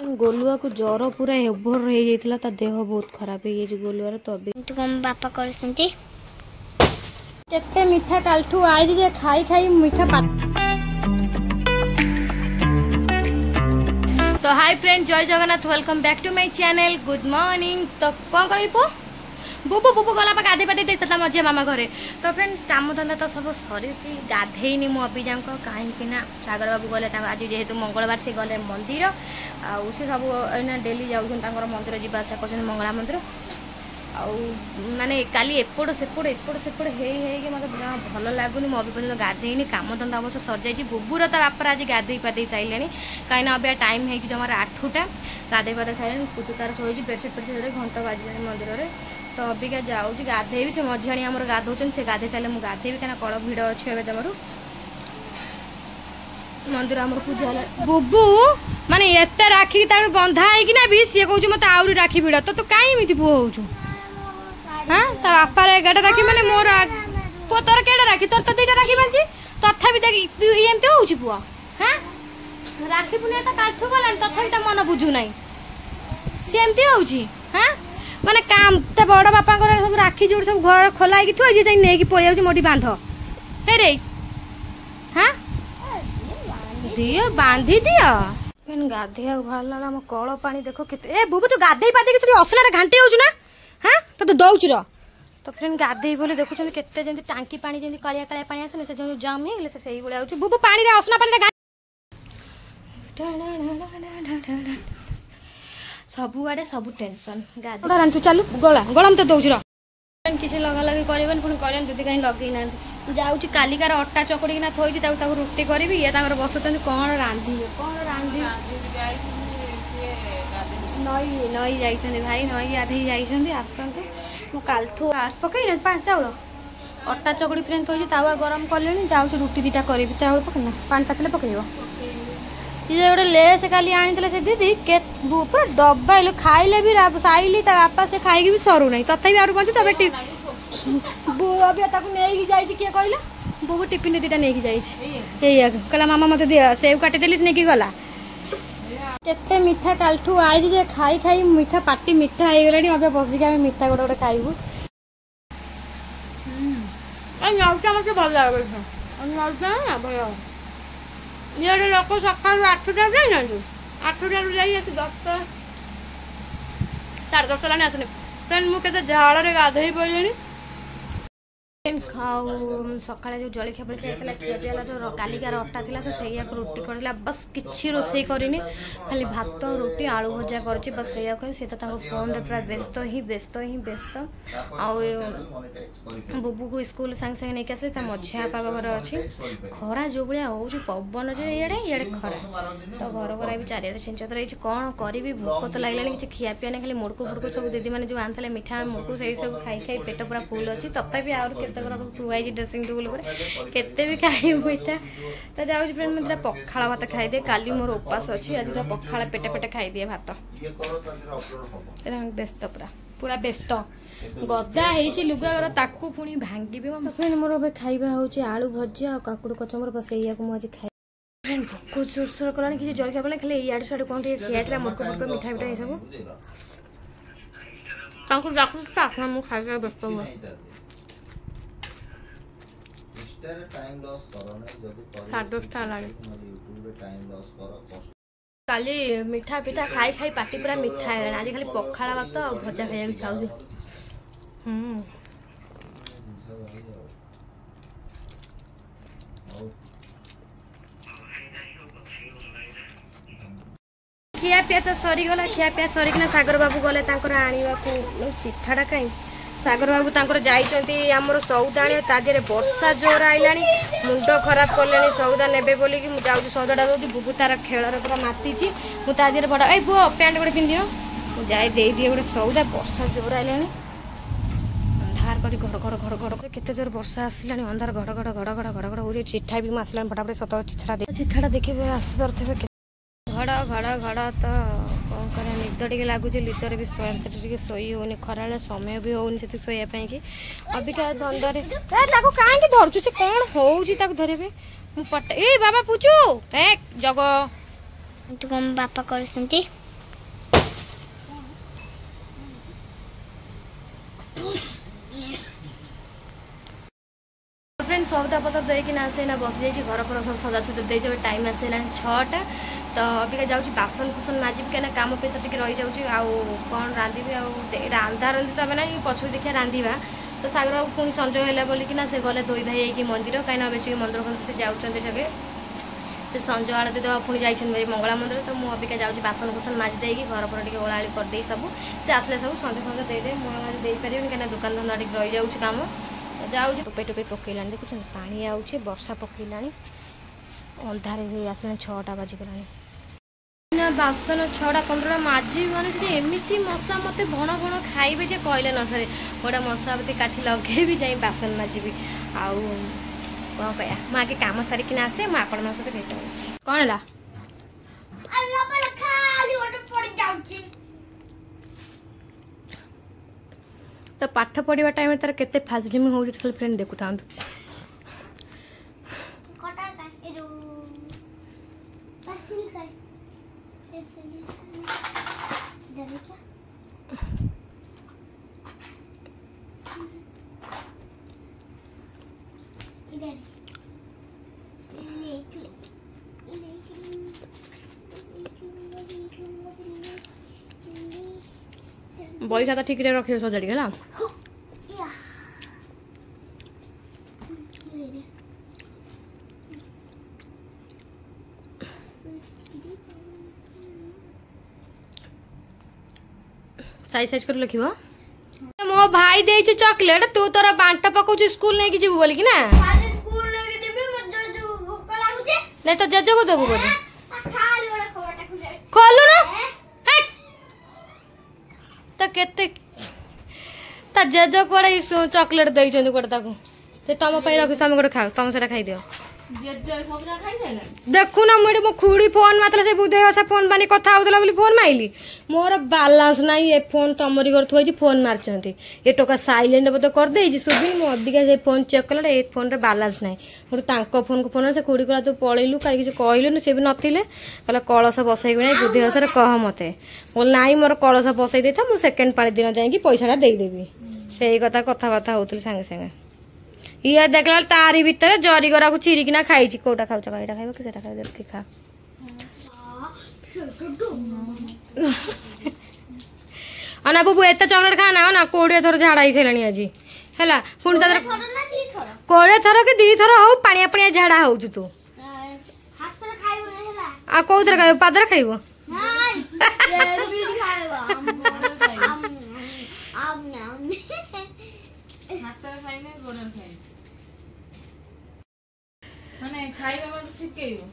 गोलुआ को ज्वर पूरा ओभर हो जाइथिला ता देह बहुत खराब हो गई गोलुआर तो अभी तू कम बापा करसंती केते मीठा कालठू आई जे खाई खाई मीठा तो हाय फ्रेंड जय Jagannath welcome back to my channel good morning. तो कौन कहबो बुबू बुबू गला पर गाधे पाधे देता मजे मामा घरे। तो फ्रेंड काम धंदा तो सब सरी गाधेनी मु अभिजाक कहीं सागर बाबू गले आज जेहेतु मंगलवार से गले मंदिर आउ से सब डेली जाऊँ मंदिर जावास कर मंगला मंदिर आउ माने काली एपट सेपट मत भल लगुनि मु अभी पर्यटन गाधेनी काम धंदा अवश्य सर जा बुबूर तो बापर आज गाधे पाधे सारे कहीं अभी टाइम है जमार 8टा गाधे पाधे सारे पूजू तार शोची बेडसीट फेडसीट घंटा बाजी मंदिर में। तो अबिका जाऊँगी गाधेबी से मझियाणी आम गाधौन से गाधे सारे मुझे गाधेबी कहीं कल भिड़ अच्छे ए जमारू मंदिर आम पूजा बुबू माने एत राखी बंधा है भी सी कौन मत आहरी राखी भिड़ तो कहीं पुओ हो हाँ तो बापार 11टा राखी मैंने मोर तोर केटा राखी तोर तो 2टा राखी बांधी तथापि एमती हो पुआ हाँ राखी पुनिया तो काठू गलानी तथापि मन बुझू ना सी एमती हो हाँ माने काम ता बड़ बापा सब राखी जो सब घर खोला है थुआ जी नहीं पलि जाऊँ मोटी बांध हे रे हाँ दियो बांधी दियो गाधे बाहर कल पा देख के बुबू तू गाधे पाधे असना घाटी हो ना हाँ तो दौच तो फ्रेंड गाधे बोले देखुं के टांकी पानी जमी कालिया कालिया पानी आसे से जो जाम हो से भाई बुबू पानी असना पानी सबु आड़े सब टेंशन गाधे चलू गला गला तो दौच किसी लगा लगी कर पुणी कह दीदी कहीं लगे ना जाऊँगी कालिकार अटा चकड़िना थोड़ी रुटी करी ये बसुँच कौन रांधे नई नई जाइए भाई नई गाधे जाइए आसते मु कालठू पकई चाउल अटा चकड़ी फ्रेंड थोड़ी तावा गरम कले जाऊँ रुटी 2टा करी चाउल पकईना पानी तातिले पकईब ये गोटे लेस काली आनी से दीदी के पूरा डब्बा खाइले भी साइली बापा से खाई भी सरू ना तथापि आर बंचु तब अभी नहीं जाइए किए कहला बुबू टिफिन 2टा नहीं जाइए कहला मामा मत दिया सेव काटिदेली नहीं गला केते मीठा कालठू आई जे खाई खाई मीठा पाटी मीठा हो गला अभी बसिक आम मीठा गोटे गोटे खाइबू नौटा मत भल लगे भय ये लोक सका 8टा जाइना 8टा जा 10टा 10:30 लाने आसने फ्रेंड मुझे झाड़ गाधे पड़े खाऊ सका जो जलखिया पड़ता खिया जो कालिकार अटा थी से रुटी कर बस किसी रोसे करनी खाली भात रुटी आलू भजा कर बस से फोन रे पूरा व्यस्त ही व्यस्त आउ बुबू को स्कूल सांगे सांगे नहीं आसले मझिया बापा घर अच्छी खरा जो भाया हो पवन जो इे खरा तो घर घर भी चारिड़े सिंचत रही कौन करी भोक तो लगे कि खिया पिया नहीं खाली मुड़कू फुड़कू सब दीदी मैंने जो आनते मीठा मुड़कू से सब खाई खाई पेट पूरा फुल अच्छी तथापि आउ सब थुआई ड्रेसिंग टेबुल केते भी खाई मीठा तो जाऊँ फ्रेंड मुझे पखाड़ भात खाईदे काली मोर उपास अच्छी आज पखाड़ पेटे पेटे खाईदिए भात व्यस्त पूरा पूरा व्यस्त गदा है लुगा ताकू पुणी भांगी फ्रेंड मोर ए खाଇବା हूँ आलू भजा और काकुड़ कचमर बस मुझे खाई फ्रेंड भोक जोरसोर कला कि जलखिया पड़े खाली इे साइड कौन खिया मुर्क मुर्क मिठा मिठा ये सब आसना मुझे खाई व्यस्त हुए काली मीठा पिठा खाई खाई पाटी पूरा मीठा है आज खाली पखाड़ भात और भजा खाई चाहिए खिया पिया तो सरीगला खिया पिया सरिकिना सागर बाबू गले आने चिठाटा कहीं सागर बाबू तांकर जाइछंती हमर सौदा आने तादेरे वर्षा जोर आइलानी मुंड खराब करलेनी सौदा नेबे बोली कि मु जाउची सौदाटा दउची बुबू तार खेलर पूरा मातीची मु तादेरे बड़ा ए बुआ पैंट गोटे पिंदियो मु जाई देई दिए गोटे सौदा वर्षा जोर आइलानी अंधार करी घड़ घड़ घड़ घड़ केते जोर वर्षा आसिलानी अंधार घड़ घड़ घड़ घड़ घड़ घड़ हो चिठा भी आसलानी फटाफट सतर चिठाटा देखिबे आसी परथबे घड़ घड़ घड़ तो कौन कर निद टे लगुच निदर भी शोई होनी खरा समय भी होनी से शोयापाई कि अबिका धंदे लगू कहीं धरचु से कौन हो धरबे पट ए बाबा पूछू ए जग तू कम बापा करसंती फ्रेंड सौदा पत्र देकी ना आसे ना बस जाइए घर पर सब सजा सुतर दे टाइम आसे 6टा तो अबिका जाऊँ बासन कुसन माजिबी कहीं काम पैसा टी रही जाऊँ कौन रांधि रांधा रंधि तो ना पछू देखिए रांधा तो सागर बाबू पुणी संज है बोलिकिना से गले धोई धाई होगी मंदिर कहीं बेसिक मंदिर फंदिर से जाऊँच जगह से संज आड़ती देवा पुणी जाइए मंगला मंदिर तो मुझे अबिका जाऊँ बासन कुसन माजी देगी घर पर टे ओलाड़ी करदे सब से आसले सब संज फंज देदे मुझे देपारे कहीं दुकान धंदा टी रही जाऊँ कम जाऊँ टोपे टोपे पकईला देखुं पानी आऊे वर्षा पकईला अंधारे आसला 6टा बाजिगला बासन 6:15 माजी मैंने से एमती मशा मत भण भण खाइबे जे कहले न सरे गोटे मशावती काठी लगे जाई बासन माजिबी आउ कौन कह मुझे आगे कम सारिक आसे मुझे आपण सहित भेट होची कौन है तो पाठ पढ़ा टाइम तार केते फाजलिमी हो फ्रेंड देखु था बही खाता ठीक रे रखियो सजाड़ी है साइज साइज कर लिखिबो मो भाई देछि चॉकलेट तू तोरा बांटा पकाउछ स्कूल नै कि जीव बोली कि ना स्कूल नै कि देबे मो जो भूख लागुछे नै तो जज्जो को देबो बोली खाली ओरा खबरटा खुले खोलु ना तो केते ता जज्जो कोडे चॉकलेट देइ छन कोडे ताको ते तम पई रखु तम कोडे खाओ तम सेटा खाइ दियो जज्जो सब जा खाइ छैला देखु ना मोडी मो खुडी फोन मातले से बुधे से फोन बानी कथा होतला बोली फोन माइली मोर बैलेंस नाही ए फोन तमरी घर थोइ फोन मारचंती ए टोका साइलेंट बते कर देइ सुबी मो अधिका से फोन चेक कला ए फोन रे बैलेंस नाही मोर तांको फोन को फोन से खुडी कला तू पळेलु काई कि कहलु न से भी नथिले कहला कळस बसै गने बुधे हसरे कह मते बोल नाही मोर कळस बसै देता मु सेकंड पाली दिन जाई कि पैसाटा देई देबी सेही कथा बाता होतली संगे संगे ये देखला तारी भीतर जरी गरा को चिरिकिना खाइछि कोटा खाउछ काइटा खाइबो कि सेटा खाइबो कि खा अना बुबू एत चॉकलेट खाना हो ना 20 थर झाड़ा ही सेलनी आज हैला पुन तदर 20 थर कि 2 थर हो पानिया पानिया झाड़ा हो तू हाथ पर खाइबो नै हैला आ कोउतर खाइबो पादर खाइबो नाही ये भी खाइबो आम नाम हाथ पर खाइने गोडर खाइ माने खाइबा मत सिकेइबो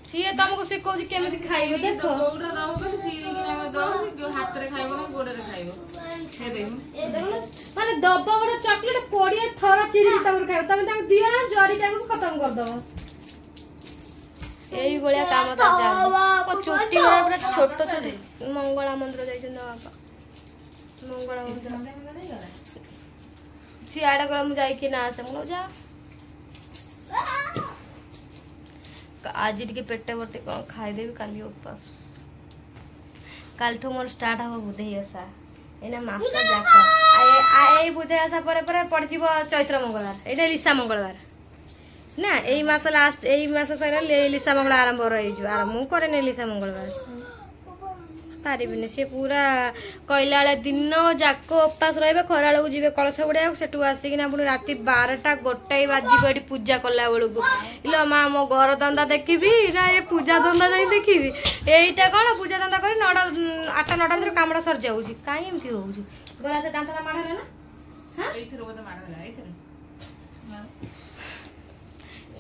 सीए तुमको सिखौछि केमिति खाइबो देखो गोडा दाबो पे चीरी किना में दो जो हाथ रे खाइबो ना गोडा रे खाइबो हे देखो माने दबा गोडा चॉकलेट 20 थरा चीरी तावर खाइबो तमे ताको दियो ना जरी टाको खत्म कर दबो एई बलिया काम ता जा छोटी गोडा पूरा छोट छोट मंगला मंदिर जाइछ ना बाबा मंगला मंदिर नहीं गला सियाडा कर मु जाई कि ना आसे मु जा आज टे पेट भरती कौन खाईदेवी काली उपास काल ठू मोर स्टार्ट हम बुधे आशा एना मास जाक बुधे आशा पर पड़ चैत्र मंगलवार ये लिसा मंगलवार ना यही मास लास्ट यही मास सर लिसा मंगल आरंभ रही मु करे लिसा मंगलवार पारिबिनी सी पूरा कहला दिन जाक उपास रही खरा बेलू जी कलश बुड़ाया सेठू आसिकिना पुणी राति 12टा 1 बाजिब ये पूजा कला बेलू इलो माँ मो घर धंदा देखी ना ये पूजा धंदा जाई देखी यहीटा कौन पूजा धंदा कर 8टा 9टा भर काम सर जाऊँ कहीं एमती हो गला से दांतटा माड़ ना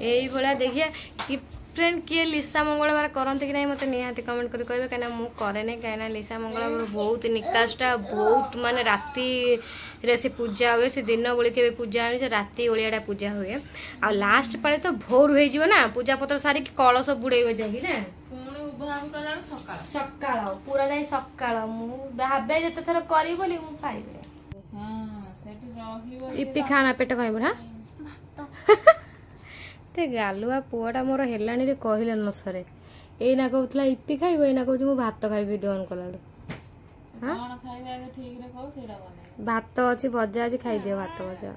यही भाया देखिए कि फ्रेंड किए लिसा मंगलवार करते कि नहीं मत निहाती कमेंट कर कहे कहीं मुझे करे कहीं लिसा मंगलवार बहुत निकाष्टा बहुत माने राति रे से पूजा हुए से दिन बेली के पूजा हुए राति ओलिया पूजा हुए आ लास्ट पाले तो भोर हो ना पूजा पत्र सारी कलश बुड़े जाए ना सकाळ पूरा जाए सकाळ भावे जिते थर करी बोली मु पाइबे इपी खाना पेट खाइब ना ते गालुआ पुआटा मोर हेलानी रे कहले न सरे एना कहउतला इपी खाइबो एना कहउछ मु भात खाइबे दोन कलाडू हां कोन खाइबे आगे ठीक रे कहउ सेडा बने भात अछि भजा अछि खाइ दियो भात भजा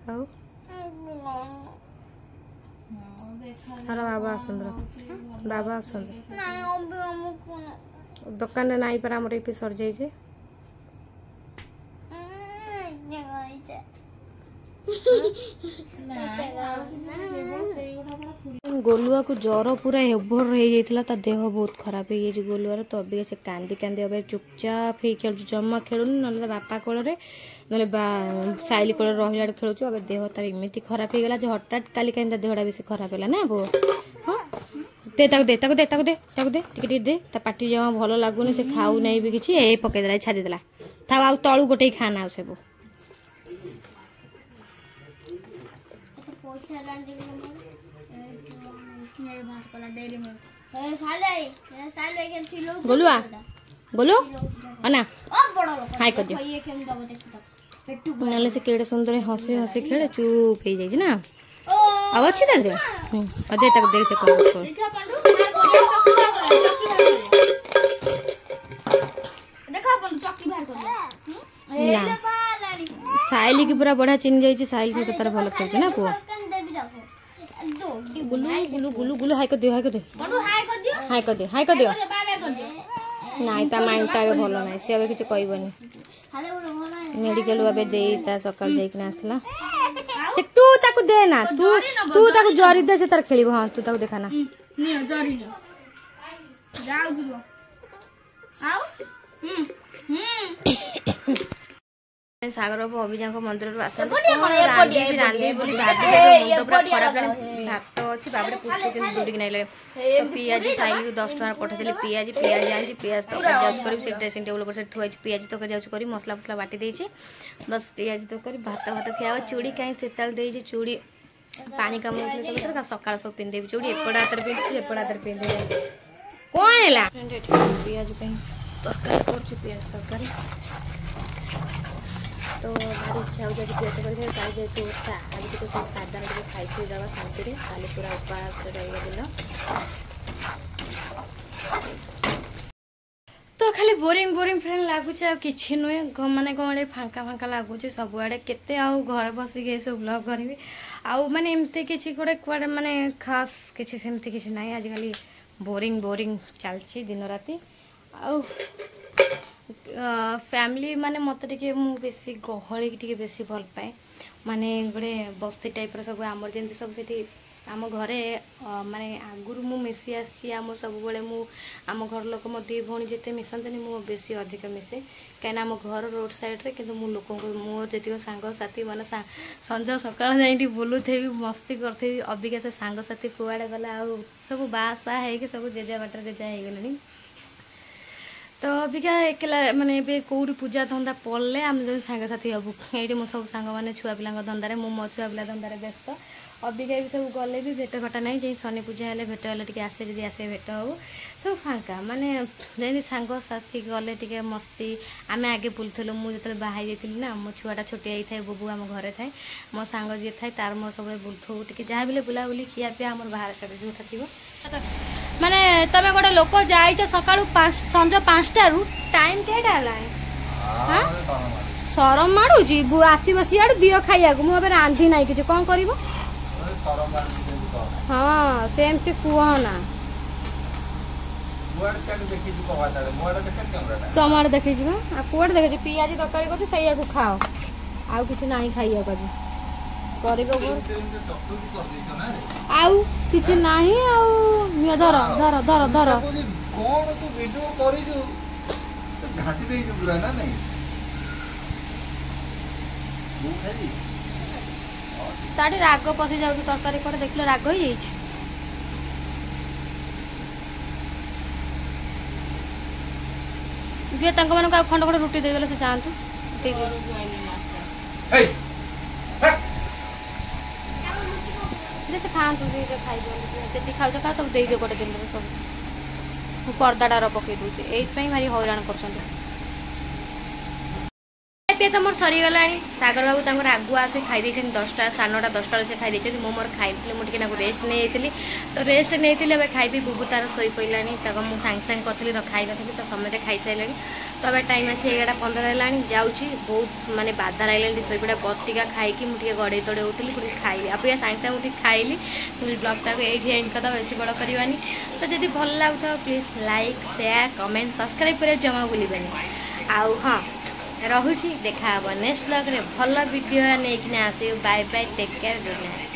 खाउ हर बाबा बाबा दुकान नाई पर आमर ये सर जाइए गोलुआ को ज्वर पूरा ओभर हो जाता ता देह बहुत खराब हो गोलुआर तो अभी से कांदी कांदी अब चुपचाप हो खेलु जमा खेलुनी ना बापा कोल ना साइली कोल रहा खेलु अब देह तार एमती खराब हो गला हठात काली कहीं देहटा बेसी खराब है ना बो हाँ दे ताको दे ताको दे ताको दे ताको दे टिके दे ता पाटी जमा भल लगुनि से खाऊ नहीं भी किसी ए पकईदेला छाड़देला था आउ तलू गोटे खाना सब गोलुआ गोलू अना हाय कर दियो नाले से केड़े सुंदर हसी हसी खेले चुप हो जाई ना अब अच्छी दे दे अदे तक देख से कर देखो अपन चक्की बाहर कर साइली की पूरा बढ़िया चिन जाई साइली से तार भल खेलते ना पुआ गुलू गुलू गुलू गुलू हाय कर दियो हाय कर दियो हाय कर दियो हाय कर दियो नाई ता माइंड ता भल नाई से अब किछ कहबनी मेडिकल अबे दे ता सकाल जाई कि आसला से तू ताको दे ना तू तू ताको जरी दे से तार खेलिबो हां तू ताको देखा ना नियो जरी न जाऊ जुबो आउ सागर बाबू अभिजा मंदिर भात अच्छी बाबरे दूरी नाइले पियाज साइल को 10 टका पठाई पियाज पियाज आनी पियाज तक ड्रेसिंग टेबल पर थुआ पियाज तक जाऊँ मसला फसला बाटी देती बस पियाज तक भात भात खिया चूड़ी कहीं सेताल दे चूड़ी पानी कम सकाल सब पिंधे चूड़ी एपट हाथ पिंधि एपट हाथ पिंधे कौन है पियाज तरकारी कर पियाज तरकारी तो भारी इच्छा हो पियाज तरकारी जेहतु आज टे सादा टे खाई दवा शांति काली पूरा उपवास दिन तो खाली बोरिंग बोरिंग फ्रेंड लगुच कि नुहे माने कौन फांका फांका लगुच सबुआड़े केते आउ घर बसिक सब ब्लॉग करी आउ माने एमती किसी गोटे कुआड़े माने खास किसी सेमती किसी ना आजिकल बोरिंग बोरिंग चलती दिन राति आउ फैमिली माने मत टे बेसी गहली टे बेसी भल पाए माने गोटे बस्ती टाइप सब आमर जमी सब से आम घरे माने आगुरी मु मिसी आम सब मु आम घर लोक मो दी भौणी जिते मिसंतनी मु बेसी अधिक मिसे कहीं आम घर रोड साइड रे किंतु मु लोक मोर जी सांग साथी मैंने संज सकाल जाइए बुलू थे मस्ती करथी अबिका से सांग साथी कुआड़े गला आ सब बासा है सब जेजा बाटर जेजा हो गले तो अबिका एकला माने कौटी पूजा धंदा पड़े आम जो सांग साथी हबू ये मो सब सांग मैंने छुआ पिला धंदारे मो छुआ पिला धंदारे व्यस्त अबिका भी सब गले भी भेट घटा ना जी शनि पूजा हेल्ले भेट हेल्ले टी आसे जी आसे भेट हो सब फांका माने जमी सांग साथी गले टी मस्ती आम आगे बुलूँ मुझे जो बाहर जाइली ना मो छुआटा छोटिया ही थाए बुबू आम घरे थाए मो सांग जी थाए तार मोर सब बुलूँ टी जहाँ भी बुलाबुली खिया पिया आम बाहर सर्विस उठा थी माने तमें गोटे लोक जाइच सका संज 5टार टाइम केटा है सरम माड़ुची आसब सियाड़ दियो खाइया मुझे रांधि ना कि कौन कर हाँ सेमती कहना तुम आड़े देखी कौटे देखे पियाज तरकारी कर सैया को खाओ आउ कि ना खाइया आउ किछि नाही आउ धर धर धर धर कोन तू वीडियो करी जो तो घाटी दे जो पूरा ना नहीं वो खाई ताडी राग पथि जाउ तरकारी कर देखलो राग हो जाई छी जे तंग मन का खंड खंड रोटी दे देले से जानतु दे दे जैसे खातु खाई खाऊ खा सब दे गोटे दिन सब पर्दाटार पकई दूचे यही भारी हईराण कर तो मोर सरीगला सागर बाबू तक आगुआ से खाई 10टा 9:30 10टा से खाई मो मोर खाई मुझे रेस्ट नहीं तो रेस्ट नहीं खाई बुबू तार शोई पड़ा तक मुझे सांगे सांगे करी खाई नी तो समस्त खाई सारे तो अब टाइम आसी 11:15 है जाऊँगी बहुत माने बाधा लगे शोपड़ा बतिका खाई मुझे गड़े तड़े उठिली पुणी खाइली अब या सागे सागे उठी खाइली पुणी ब्लॉगटा को ये एंड करदा बेसी बड़ करवानी तो जब भल लगुता please like share comment subscribe कर जमा भूलें आउ हाँ रहुची देखा नेक्स्ट ब्लॉग रे भल वीडियो नहीं आसे bye bye take care good night.